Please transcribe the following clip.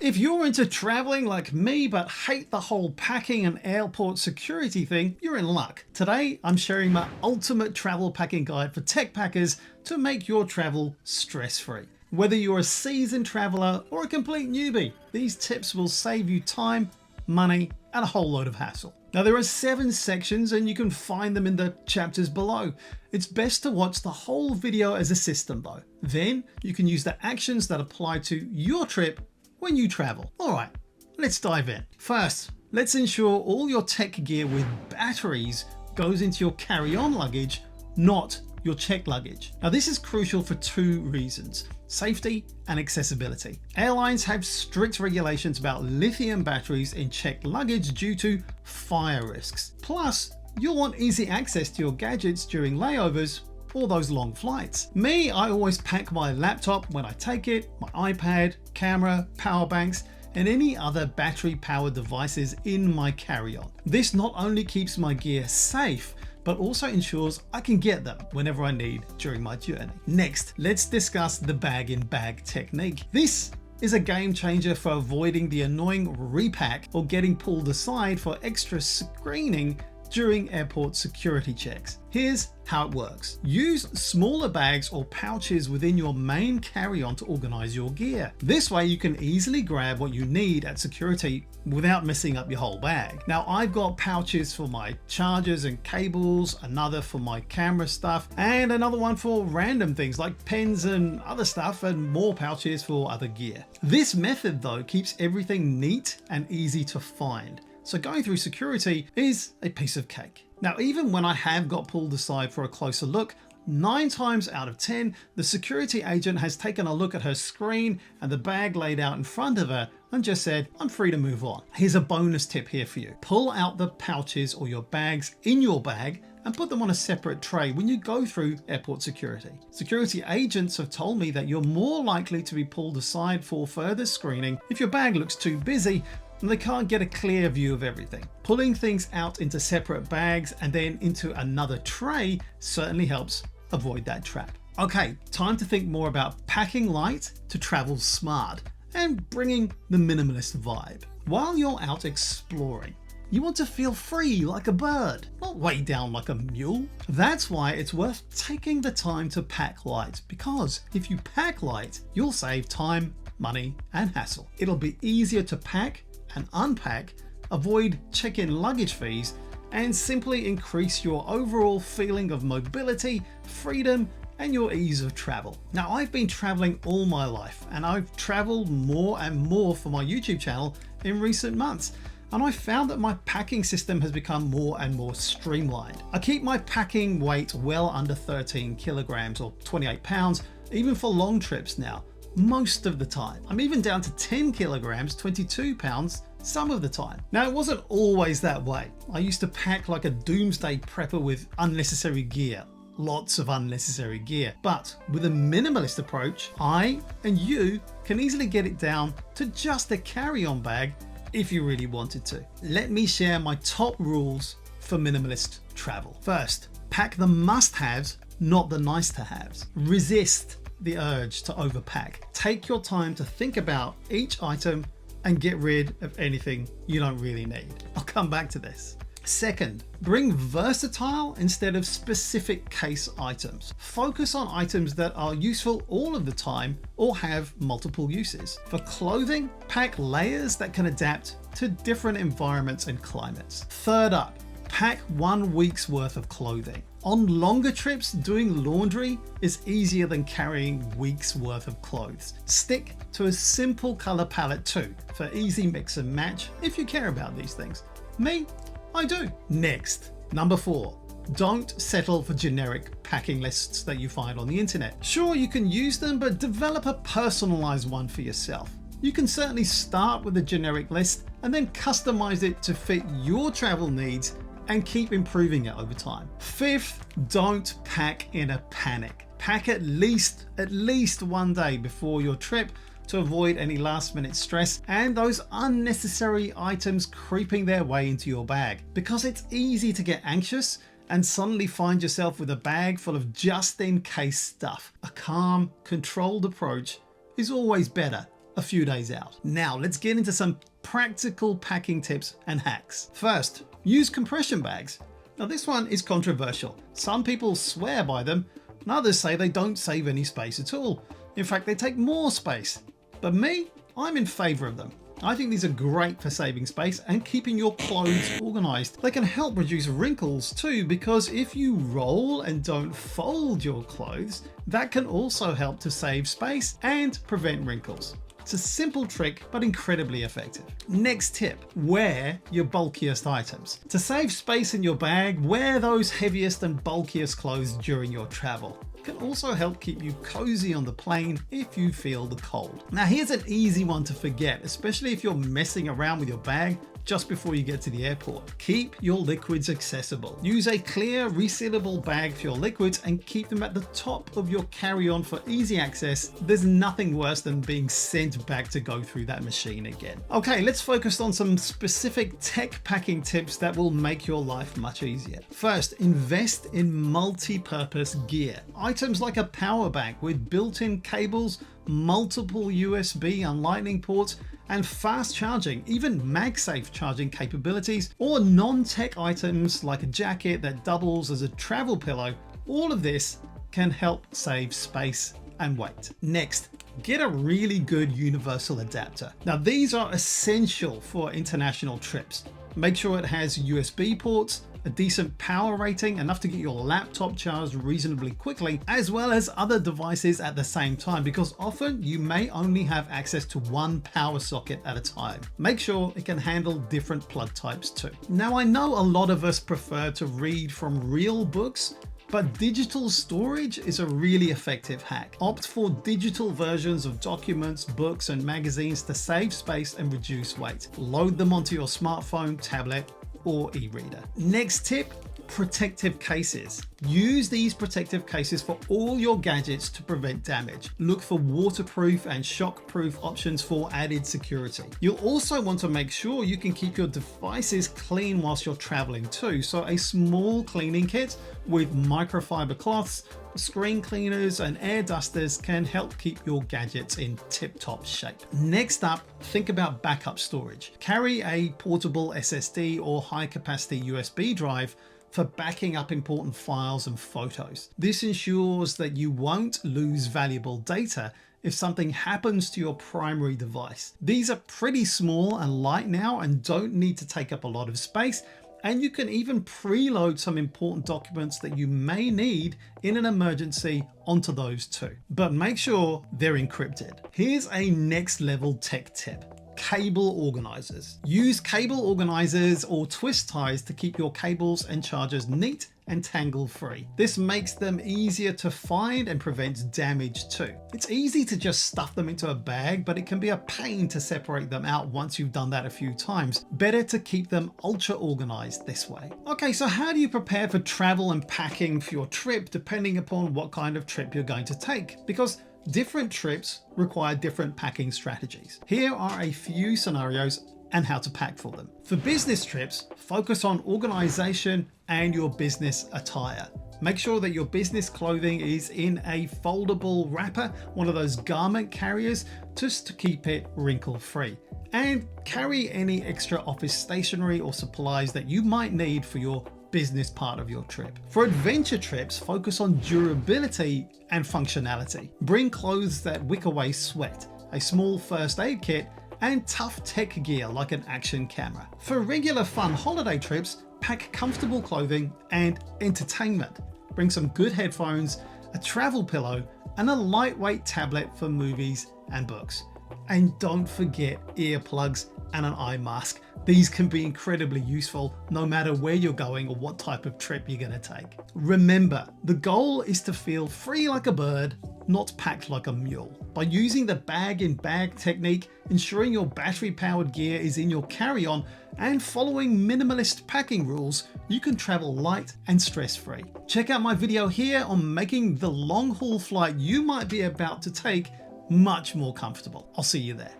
If you're into traveling like me but hate the whole packing and airport security thing, you're in luck. Today I'm sharing my ultimate travel packing guide for tech packers to make your travel stress-free. Whether you're a seasoned traveler or a complete newbie, these tips will save you time, money and a whole load of hassle. Now there are 7 sections and you can find them in the chapters below. It's best to watch the whole video as a system though. Then you can use the actions that apply to your trip when you travel. Alright, let's dive in. First, let's ensure all your tech gear with batteries goes into your carry-on luggage, not your checked luggage. Now this is crucial for 2 reasons: safety and accessibility. Airlines have strict regulations about lithium batteries in checked luggage due to fire risks. Plus, you'll want easy access to your gadgets during layovers or those long flights. Me, I always pack my laptop when I take it, my iPad, camera, power banks, and any other battery powered devices in my carry-on. This not only keeps my gear safe, but also ensures I can get them whenever I need during my journey. Next, let's discuss the bag-in-bag technique. This is a game changer for avoiding the annoying repack or getting pulled aside for extra screening during airport security checks. Here's how it works. Use smaller bags or pouches within your main carry-on to organize your gear. This way you can easily grab what you need at security without messing up your whole bag. Now I've got pouches for my chargers and cables, another for my camera stuff, and another one for random things like pens and other stuff, and more pouches for other gear. This method though keeps everything neat and easy to find, so going through security is a piece of cake. Now, even when I have got pulled aside for a closer look, 9 times out of 10, the security agent has taken a look at her screen and the bag laid out in front of her and just said, I'm free to move on. Here's a bonus tip here for you. Pull out the pouches or your bags in your bag and put them on a separate tray when you go through airport security. Security agents have told me that you're more likely to be pulled aside for further screening if your bag looks too busy and they can't get a clear view of everything. Pulling things out into separate bags and then into another tray certainly helps avoid that trap. Okay, time to think more about packing light to travel smart and bringing the minimalist vibe. While you're out exploring, you want to feel free like a bird, not weighed down like a mule. That's why it's worth taking the time to pack light, because if you pack light, you'll save time, money, and hassle. It'll be easier to pack and unpack, avoid check-in luggage fees, and simply increase your overall feeling of mobility, freedom, and your ease of travel. Now, I've been traveling all my life, and I've traveled more and more for my YouTube channel in recent months, and I found that my packing system has become more and more streamlined. I keep my packing weight well under 13 kilograms or 28 pounds, even for long trips now. Most of the time. I'm even down to 10 kilograms, 22 pounds some of the time. Now, it wasn't always that way. I used to pack like a doomsday prepper with unnecessary gear, lots of unnecessary gear. But with a minimalist approach, I and you can easily get it down to just a carry-on bag if you really wanted to. Let me share my top rules for minimalist travel. First, pack the must-haves, not the nice-to-haves. Resist the urge to overpack. Take your time to think about each item and get rid of anything you don't really need. I'll come back to this. Second, bring versatile instead of specific case items. Focus on items that are useful all of the time or have multiple uses. For clothing, pack layers that can adapt to different environments and climates. Third up, pack 1 week's worth of clothing. On longer trips, doing laundry is easier than carrying weeks worth of clothes. Stick to a simple color palette too, for easy mix and match if you care about these things. Me, I do. Next, number 4. Don't settle for generic packing lists that you find on the internet. Sure, you can use them, but develop a personalized one for yourself. You can certainly start with a generic list and then customize it to fit your travel needs and keep improving it over time. Fifth, don't pack in a panic. Pack at least 1 day before your trip to avoid any last minute stress and those unnecessary items creeping their way into your bag, because it's easy to get anxious and suddenly find yourself with a bag full of just in case stuff. A calm, controlled approach is always better a few days out. Now let's get into some practical packing tips and hacks. First, use compression bags. Now this one is controversial. Some people swear by them, and others say they don't save any space at all. In fact, they take more space. But me, I'm in favor of them. I think these are great for saving space and keeping your clothes organized. They can help reduce wrinkles too, because if you roll and don't fold your clothes, that can also help to save space and prevent wrinkles. It's a simple trick, but incredibly effective. Next tip, wear your bulkiest items. To save space in your bag, wear those heaviest and bulkiest clothes during your travel. It can also help keep you cozy on the plane if you feel the cold. Now here's an easy one to forget, especially if you're messing around with your bag just before you get to the airport. Keep your liquids accessible. Use a clear resealable bag for your liquids and keep them at the top of your carry-on for easy access. There's nothing worse than being sent back to go through that machine again. Okay, let's focus on some specific tech packing tips that will make your life much easier. First, invest in multi-purpose gear. Items like a power bank with built-in cables, multiple USB and lightning ports, and fast charging, even MagSafe charging capabilities, or non-tech items like a jacket that doubles as a travel pillow. All of this can help save space and weight. Next, get a really good universal adapter. Now these are essential for international trips. Make sure it has USB ports, a decent power rating, enough to get your laptop charged reasonably quickly, as well as other devices at the same time, because often you may only have access to one power socket at a time. Make sure it can handle different plug types too. Now I know a lot of us prefer to read from real books, but digital storage is a really effective hack. Opt for digital versions of documents, books, and magazines to save space and reduce weight. Load them onto your smartphone, tablet, or e-reader. Next tip, protective cases. Use these protective cases for all your gadgets to prevent damage. Look for waterproof and shockproof options for added security. You'll also want to make sure you can keep your devices clean whilst you're traveling too. So a small cleaning kit with microfiber cloths, screen cleaners, and air dusters can help keep your gadgets in tip-top shape. Next up, think about backup storage. Carry a portable SSD or high-capacity USB drive for backing up important files and photos. This ensures that you won't lose valuable data if something happens to your primary device. These are pretty small and light now and don't need to take up a lot of space, and you can even preload some important documents that you may need in an emergency onto those too. But make sure they're encrypted. Here's a next level tech tip. Cable organizers. Use cable organizers or twist ties to keep your cables and chargers neat and tangle free. This makes them easier to find and prevents damage too. It's easy to just stuff them into a bag, but it can be a pain to separate them out once you've done that a few times. Better to keep them ultra organized this way. Okay, so how do you prepare for travel and packing for your trip depending upon what kind of trip you're going to take? Because different trips require different packing strategies. Here are a few scenarios and how to pack for them. For business trips, focus on organization and your business attire. Make sure that your business clothing is in a foldable wrapper, one of those garment carriers, just to keep it wrinkle free. And carry any extra office stationery or supplies that you might need for your business part of your trip. For adventure trips, focus on durability and functionality. Bring clothes that wick away sweat, a small first aid kit, and tough tech gear like an action camera. For regular fun holiday trips, pack comfortable clothing and entertainment. Bring some good headphones, a travel pillow, and a lightweight tablet for movies and books. And don't forget earplugs and an eye mask. These can be incredibly useful no matter where you're going or what type of trip you're going to take. Remember, the goal is to feel free like a bird, not packed like a mule. By using the bag-in-bag technique, ensuring your battery-powered gear is in your carry-on, and following minimalist packing rules, you can travel light and stress-free. Check out my video here on making the long-haul flight you might be about to take much more comfortable. I'll see you there.